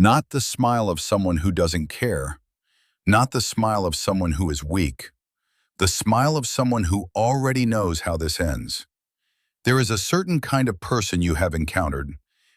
Not the smile of someone who doesn't care. Not the smile of someone who is weak. The smile of someone who already knows how this ends. There is a certain kind of person you have encountered,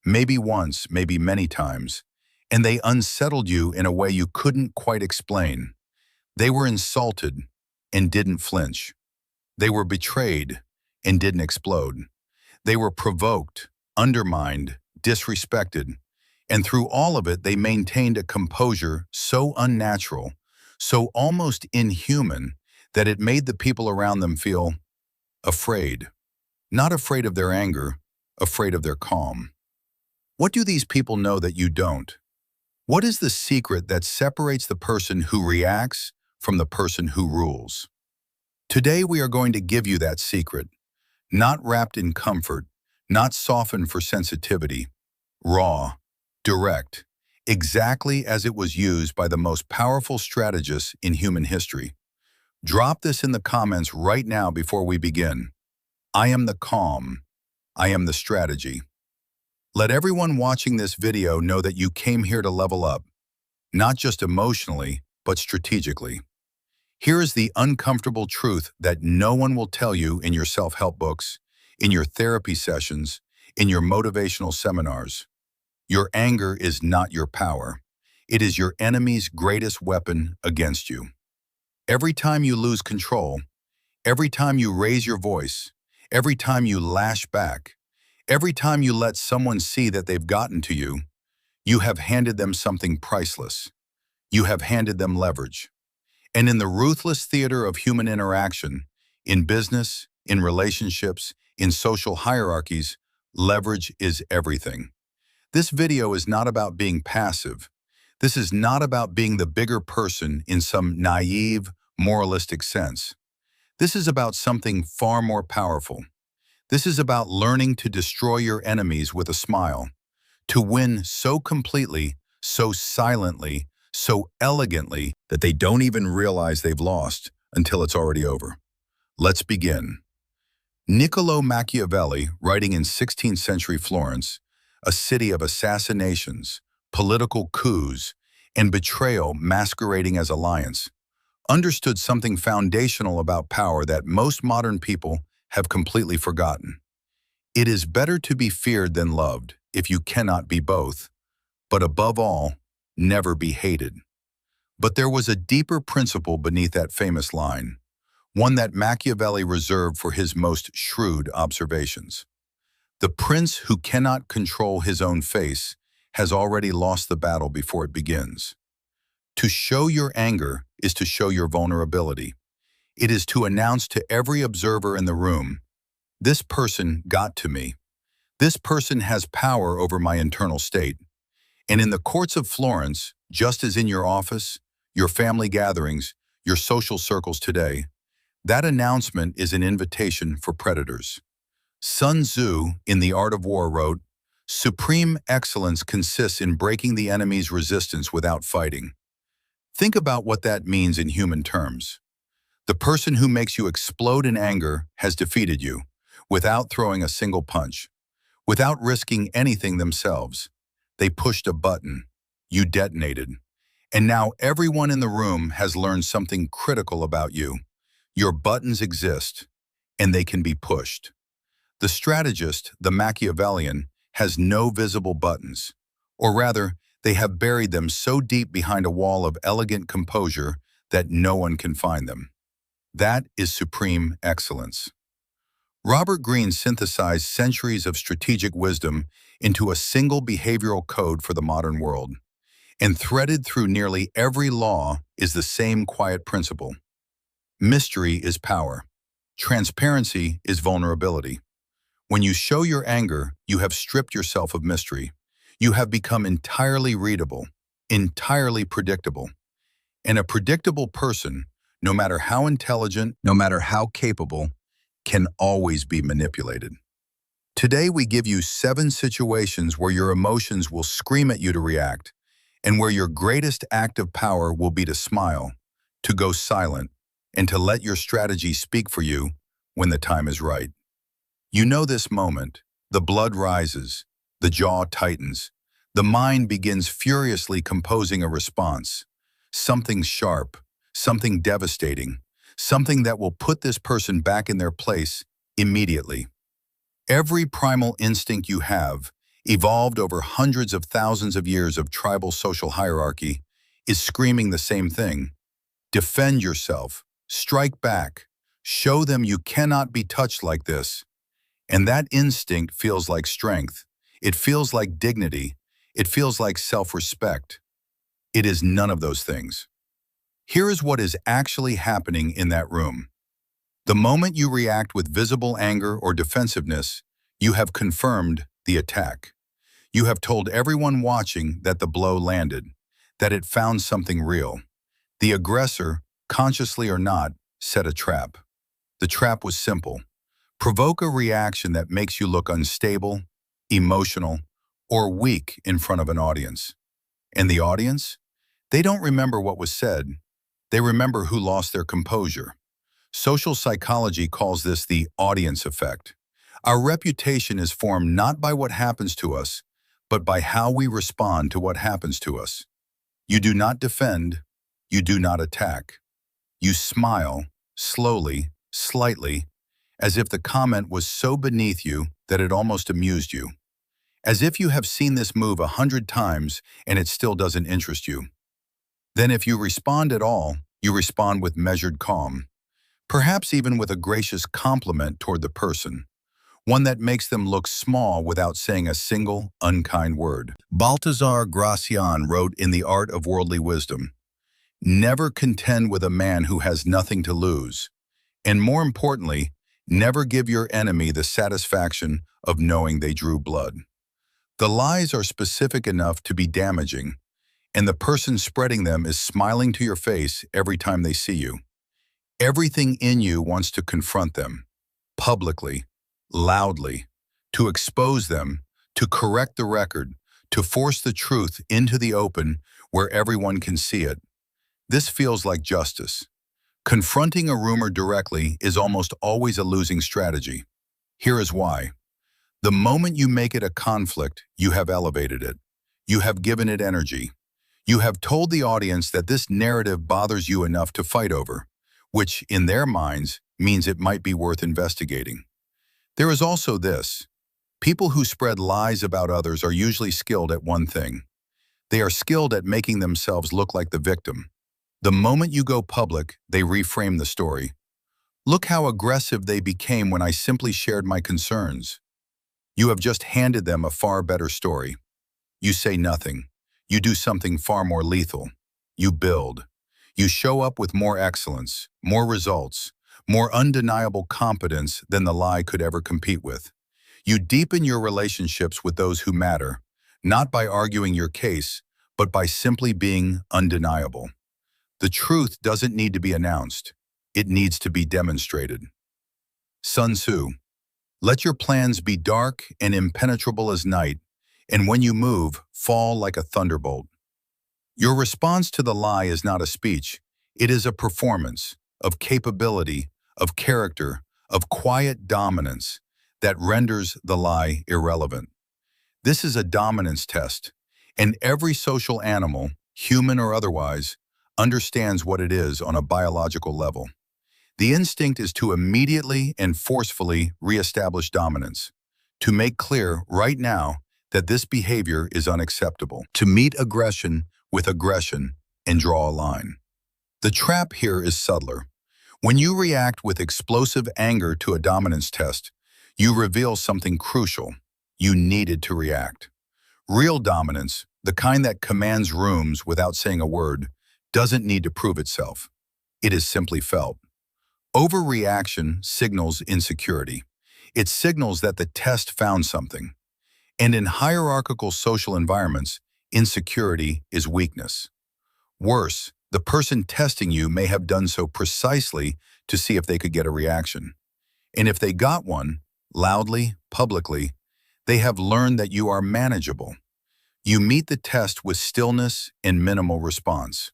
maybe once, maybe many times, and they unsettled you in a way you couldn't quite explain. They were insulted and didn't flinch. They were betrayed and didn't explode. They were provoked, undermined, disrespected, and through all of it, they maintained a composure so unnatural, so almost inhuman, that it made the people around them feel afraid. Not afraid of their anger, afraid of their calm. What do these people know that you don't? What is the secret that separates the person who reacts from the person who rules? Today we are going to give you that secret, not wrapped in comfort, not softened for sensitivity, raw, direct, exactly as it was used by the most powerful strategists in human history. Drop this in the comments right now before we begin. I am the calm. I am the strategy. Let everyone watching this video know that you came here to level up, not just emotionally, but strategically. Here is the uncomfortable truth that no one will tell you in your self-help books, in your therapy sessions, in your motivational seminars. Your anger is not your power. It is your enemy's greatest weapon against you. Every time you lose control, every time you raise your voice, every time you lash back, every time you let someone see that they've gotten to you, you have handed them something priceless. You have handed them leverage. And in the ruthless theater of human interaction, in business, in relationships, in social hierarchies, leverage is everything. This video is not about being passive. This is not about being the bigger person in some naive, moralistic sense. This is about something far more powerful. This is about learning to destroy your enemies with a smile, to win so completely, so silently, so elegantly that they don't even realize they've lost until it's already over. Let's begin. Niccolo Machiavelli, writing in 16th century Florence, a city of assassinations, political coups, and betrayal masquerading as alliance, understood something foundational about power that most modern people have completely forgotten. It is better to be feared than loved if you cannot be both, but above all, never be hated. But there was a deeper principle beneath that famous line, one that Machiavelli reserved for his most shrewd observations. The prince who cannot control his own face has already lost the battle before it begins. To show your anger is to show your vulnerability. It is to announce to every observer in the room, this person got to me. This person has power over my internal state. And in the courts of Florence, just as in your office, your family gatherings, your social circles today, that announcement is an invitation for predators. Sun Tzu, in The Art of War, wrote, "Supreme excellence consists in breaking the enemy's resistance without fighting." Think about what that means in human terms. The person who makes you explode in anger has defeated you, without throwing a single punch, without risking anything themselves. They pushed a button. You detonated. And now everyone in the room has learned something critical about you. Your buttons exist, and they can be pushed. The strategist, the Machiavellian, has no visible buttons, or rather, they have buried them so deep behind a wall of elegant composure that no one can find them. That is supreme excellence. Robert Greene synthesized centuries of strategic wisdom into a single behavioral code for the modern world, and threaded through nearly every law is the same quiet principle. Mystery is power. Transparency is vulnerability. When you show your anger, you have stripped yourself of mystery. You have become entirely readable, entirely predictable. And a predictable person, no matter how intelligent, no matter how capable, can always be manipulated. Today we give you 7 situations where your emotions will scream at you to react, and where your greatest act of power will be to smile, to go silent, and to let your strategy speak for you when the time is right. You know this moment. The blood rises, the jaw tightens, The mind begins furiously composing a response. Something sharp, something devastating, something that will put this person back in their place immediately. Every primal instinct you have, evolved over hundreds of thousands of years of tribal social hierarchy, is screaming the same thing. Defend yourself, strike back, show them you cannot be touched like this. And that instinct feels like strength. It feels like dignity. It feels like self-respect. It is none of those things. Here is what is actually happening in that room. The moment you react with visible anger or defensiveness, you have confirmed the attack. You have told everyone watching that the blow landed, that it found something real. The aggressor, consciously or not, set a trap. The trap was simple. Provoke a reaction that makes you look unstable, emotional, or weak in front of an audience. And the audience? They don't remember what was said. They remember who lost their composure. Social psychology calls this the audience effect. Our reputation is formed not by what happens to us, but by how we respond to what happens to us. You do not defend. You do not attack. You smile, slowly, slightly, as if the comment was so beneath you that it almost amused you. As if you have seen this move 100 times and it still doesn't interest you. Then if you respond at all, you respond with measured calm, perhaps even with a gracious compliment toward the person, one that makes them look small without saying a single unkind word. Balthazar Gracian wrote in The Art of Worldly Wisdom, "Never contend with a man who has nothing to lose, and more importantly, never give your enemy the satisfaction of knowing they drew blood." The lies are specific enough to be damaging, and the person spreading them is smiling to your face every time they see you. Everything in you wants to confront them, publicly, loudly, to expose them, to correct the record, to force the truth into the open where everyone can see it. This feels like justice. Confronting a rumor directly is almost always a losing strategy. Here is why. The moment you make it a conflict, you have elevated it. You have given it energy. You have told the audience that this narrative bothers you enough to fight over, which, in their minds, means it might be worth investigating. There is also this. People who spread lies about others are usually skilled at one thing. They are skilled at making themselves look like the victim. The moment you go public, they reframe the story. Look how aggressive they became when I simply shared my concerns. You have just handed them a far better story. You say nothing. You do something far more lethal. You build. You show up with more excellence, more results, more undeniable competence than the lie could ever compete with. You deepen your relationships with those who matter, not by arguing your case, but by simply being undeniable. The truth doesn't need to be announced. It needs to be demonstrated. Sun Tzu. Let your plans be dark and impenetrable as night, and when you move, fall like a thunderbolt. Your response to the lie is not a speech. It is a performance of capability, of character, of quiet dominance that renders the lie irrelevant. This is a dominance test, and every social animal, human or otherwise, understands what it is on a biological level. The instinct is to immediately and forcefully reestablish dominance, to make clear right now that this behavior is unacceptable, to meet aggression with aggression and draw a line. The trap here is subtler. When you react with explosive anger to a dominance test, you reveal something crucial. You needed to react. Real dominance, the kind that commands rooms without saying a word, doesn't need to prove itself. It is simply felt. Overreaction signals insecurity. It signals that the test found something. And in hierarchical social environments, insecurity is weakness. Worse, the person testing you may have done so precisely to see if they could get a reaction. And if they got one, loudly, publicly, they have learned that you are manageable. You meet the test with stillness and minimal response.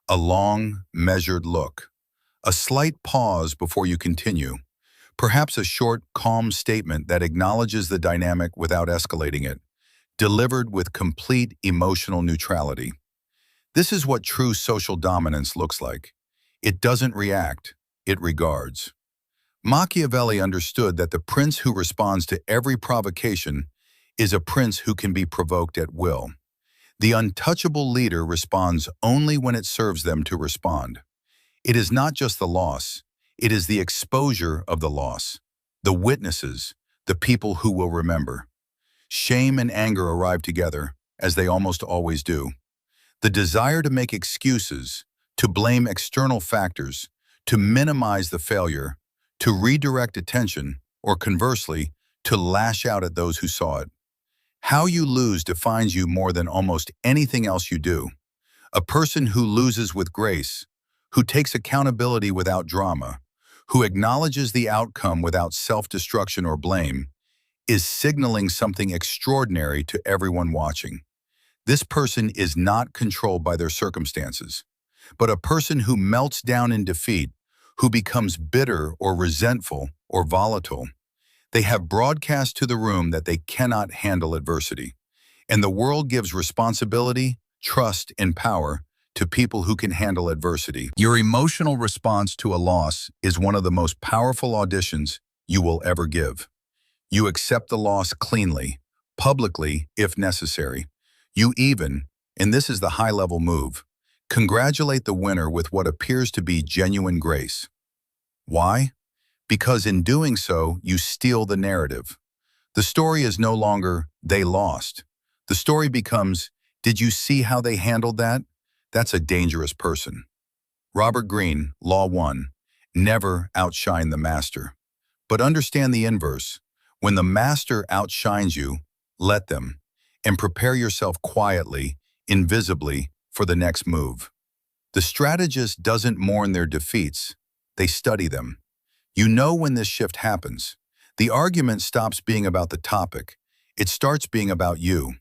A long, measured look. A slight pause before you continue. Perhaps a short, calm statement that acknowledges the dynamic without escalating it. delivered with complete emotional neutrality. This is what true social dominance looks like. It doesn't react, it regards. Machiavelli understood that the prince who responds to every provocation is a prince who can be provoked at will. The untouchable leader responds only when it serves them to respond. It is not just the loss, it is the exposure of the loss. The witnesses, the people who will remember. Shame and anger arrive together, as they almost always do. The desire to make excuses, to blame external factors, to minimize the failure, to redirect attention, or conversely, to lash out at those who saw it. How you lose defines you more than almost anything else you do. A person who loses with grace, who takes accountability without drama, who acknowledges the outcome without self-destruction or blame, is signaling something extraordinary to everyone watching. This person is not controlled by their circumstances, but a person who melts down in defeat, who becomes bitter or resentful or volatile. They have broadcast to the room that they cannot handle adversity, and the world gives responsibility, trust, and power to people who can handle adversity. Your emotional response to a loss is one of the most powerful auditions you will ever give. You accept the loss cleanly, publicly if necessary. You even, and this is the high-level move, congratulate the winner with what appears to be genuine grace. Why? Because in doing so, you steal the narrative. The story is no longer, "they lost." The story becomes, "Did you see how they handled that?" That's a dangerous person. Robert Greene, Law 1, never outshine the master. But understand the inverse. When the master outshines you, let them, and prepare yourself quietly, invisibly, for the next move. The strategist doesn't mourn their defeats, they study them. You know when this shift happens. The argument stops being about the topic. It starts being about you.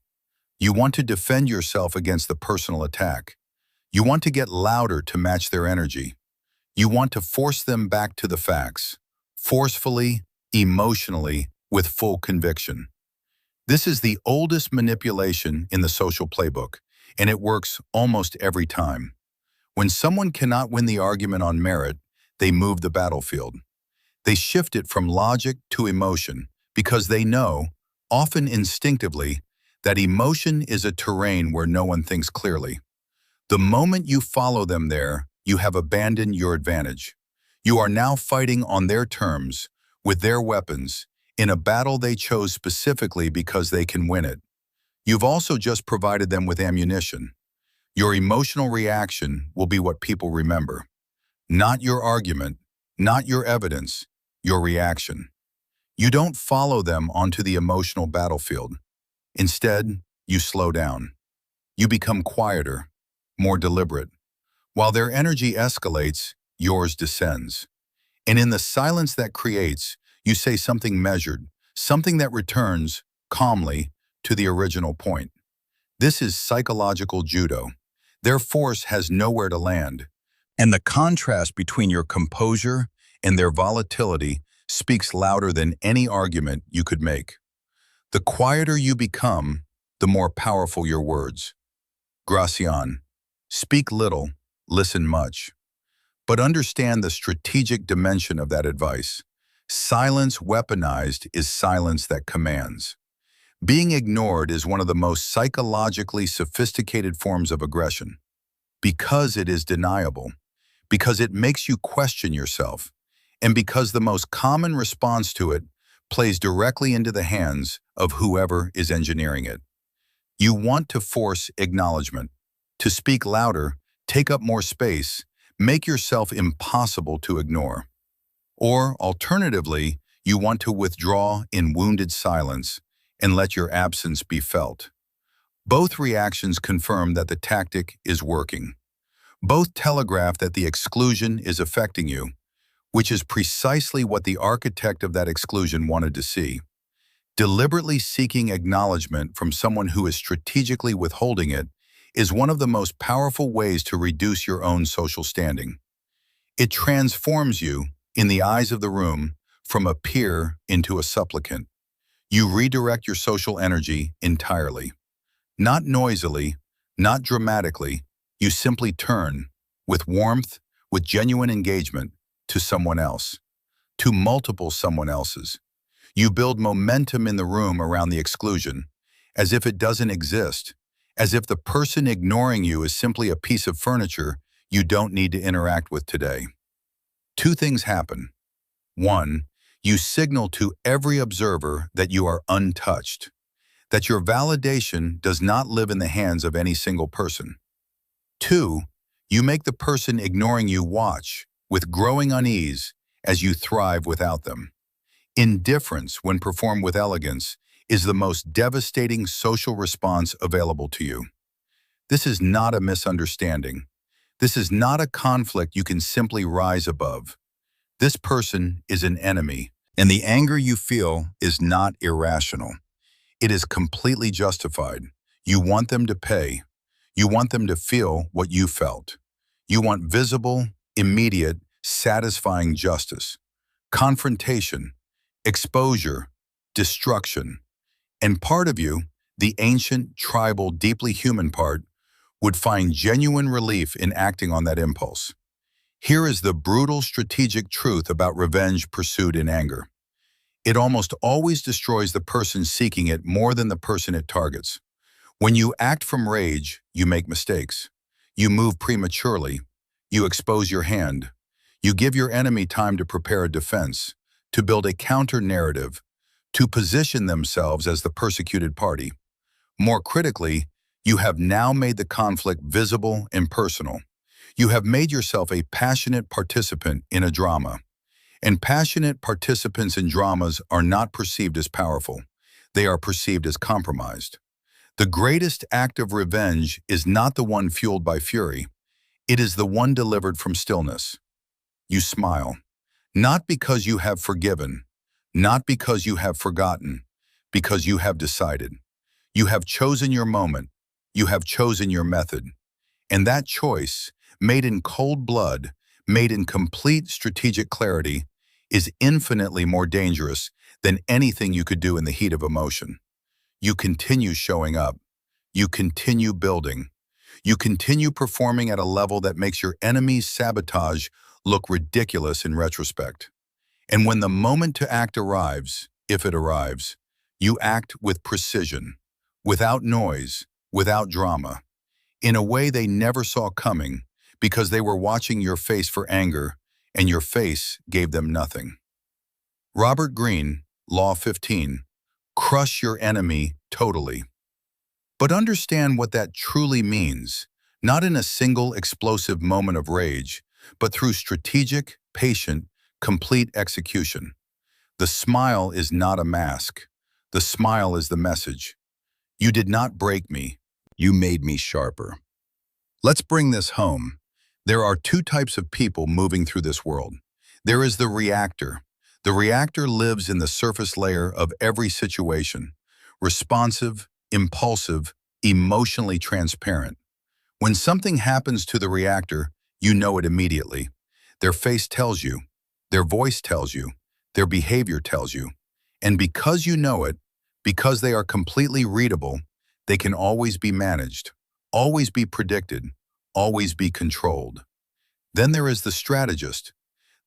You want to defend yourself against the personal attack. You want to get louder to match their energy. You want to force them back to the facts, forcefully, emotionally, with full conviction. This is the oldest manipulation in the social playbook, and it works almost every time. When someone cannot win the argument on merit, they move the battlefield. They shift it from logic to emotion because they know, often instinctively, that emotion is a terrain where no one thinks clearly. The moment you follow them there, you have abandoned your advantage. You are now fighting on their terms, with their weapons, in a battle they chose specifically because they can win it. You've also just provided them with ammunition. Your emotional reaction will be what people remember. Not your argument, not your evidence, your reaction. You don't follow them onto the emotional battlefield. Instead, you slow down. You become quieter, more deliberate. While their energy escalates, yours descends. And in the silence that creates, you say something measured, something that returns, calmly, to the original point. This is psychological judo. Their force has nowhere to land. And the contrast between your composure and their volatility speaks louder than any argument you could make. The quieter you become, the more powerful your words. Gracian. Speak little, listen much. But understand the strategic dimension of that advice. Silence weaponized is silence that commands. Being ignored is one of the most psychologically sophisticated forms of aggression. Because it is deniable, because it makes you question yourself, and because the most common response to it plays directly into the hands of whoever is engineering it. You want to force acknowledgement, to speak louder, take up more space, make yourself impossible to ignore. Or, alternatively, you want to withdraw in wounded silence and let your absence be felt. Both reactions confirm that the tactic is working. Both telegraph that the exclusion is affecting you, which is precisely what the architect of that exclusion wanted to see. Deliberately seeking acknowledgement from someone who is strategically withholding it is one of the most powerful ways to reduce your own social standing. It transforms you, in the eyes of the room, from a peer into a supplicant. You redirect your social energy entirely. Not noisily, not dramatically, you simply turn, with warmth, with genuine engagement, to someone else, to multiple someone else's. You build momentum in the room around the exclusion, as if it doesn't exist, as if the person ignoring you is simply a piece of furniture you don't need to interact with today. Two things happen. One, you signal to every observer that you are untouched, that your validation does not live in the hands of any single person. Two, you make the person ignoring you watch, with growing unease, as you thrive without them. Indifference, when performed with elegance, is the most devastating social response available to you. This is not a misunderstanding. This is not a conflict you can simply rise above. This person is an enemy, and the anger you feel is not irrational. It is completely justified. You want them to pay. You want them to feel what you felt. You want visible, immediate, satisfying justice. Confrontation, exposure, destruction. And part of you, the ancient, tribal, deeply human part, would find genuine relief in acting on that impulse. Here is the brutal strategic truth about revenge pursued in anger. It almost always destroys the person seeking it more than the person it targets. When you act from rage, you make mistakes. You move prematurely. You expose your hand. You give your enemy time to prepare a defense, to build a counter-narrative, to position themselves as the persecuted party. More critically, you have now made the conflict visible and personal. You have made yourself a passionate participant in a drama. And passionate participants in dramas are not perceived as powerful. They are perceived as compromised. The greatest act of revenge is not the one fueled by fury. It is the one delivered from stillness. You smile, not because you have forgiven, not because you have forgotten, because you have decided. You have chosen your moment. You have chosen your method. And that choice, made in cold blood, made in complete strategic clarity, is infinitely more dangerous than anything you could do in the heat of emotion. You continue showing up. You continue building. You continue performing at a level that makes your enemy's sabotage look ridiculous in retrospect. And when the moment to act arrives, if it arrives, you act with precision, without noise, without drama, in a way they never saw coming, because they were watching your face for anger, and your face gave them nothing. Robert Greene, Law 15, crush your enemy totally. But understand what that truly means, not in a single explosive moment of rage, but through strategic, patient, complete execution. The smile is not a mask. The smile is the message. You did not break me. You made me sharper. Let's bring this home. There are two types of people moving through this world. There is the reactor. The reactor lives in the surface layer of every situation, responsive, impulsive, emotionally transparent. When something happens to the reactor, you know it immediately. Their face tells you, their voice tells you, their behavior tells you. And because you know it, because they are completely readable, they can always be managed, always be predicted, always be controlled. Then there is the strategist.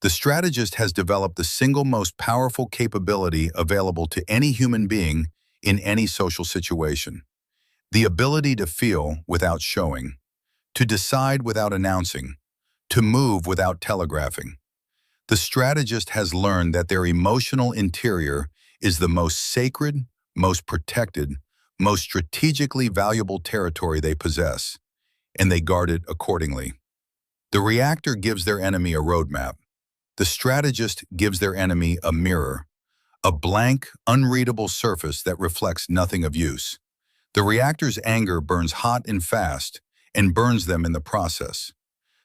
The strategist has developed the single most powerful capability available to any human being in any social situation. The ability to feel without showing, to decide without announcing, to move without telegraphing. The strategist has learned that their emotional interior is the most sacred, most protected, most strategically valuable territory they possess, and they guard it accordingly. The reactor gives their enemy a roadmap. The strategist gives their enemy a mirror, a blank, unreadable surface that reflects nothing of use. The reactor's anger burns hot and fast and burns them in the process.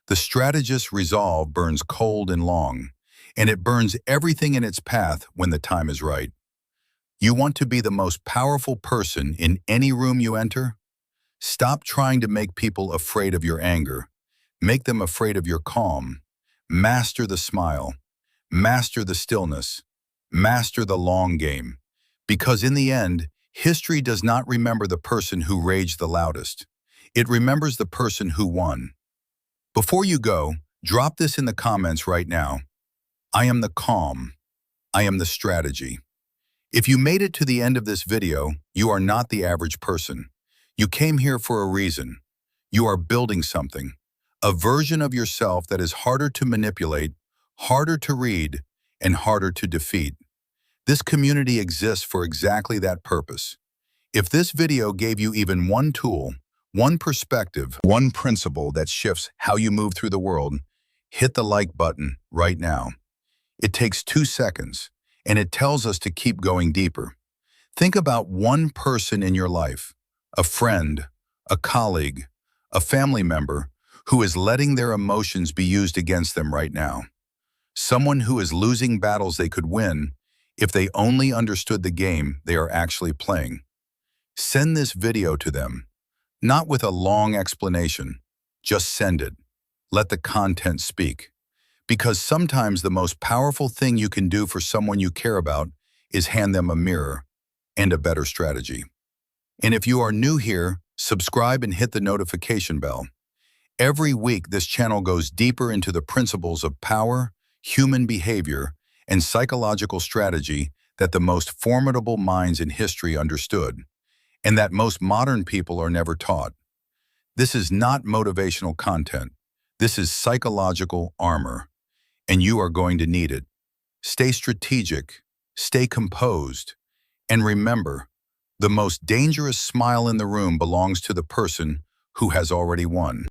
The strategist's resolve burns cold and long, and it burns everything in its path when the time is right. You want to be the most powerful person in any room you enter? Stop trying to make people afraid of your anger. Make them afraid of your calm. Master the smile. Master the stillness. Master the long game. Because in the end, history does not remember the person who raged the loudest. It remembers the person who won. Before you go, drop this in the comments right now. I am the calm. I am the strategy. If you made it to the end of this video, you are not the average person. You came here for a reason. You are building something, a version of yourself that is harder to manipulate, harder to read, and harder to defeat. This community exists for exactly that purpose. If this video gave you even one tool, one perspective, one principle that shifts how you move through the world, hit the like button right now. It takes 2 seconds, and it tells us to keep going deeper. Think about one person in your life, a friend, a colleague, a family member, who is letting their emotions be used against them right now. Someone who is losing battles they could win if they only understood the game they are actually playing. Send this video to them, not with a long explanation. Just send it. Let the content speak. Because sometimes the most powerful thing you can do for someone you care about is hand them a mirror and a better strategy. And if you are new here, subscribe and hit the notification bell. Every week, this channel goes deeper into the principles of power, human behavior, and psychological strategy that the most formidable minds in history understood, and that most modern people are never taught. This is not motivational content. This is psychological armor, and you are going to need it. Stay strategic, stay composed, and remember, the most dangerous smile in the room belongs to the person who has already won.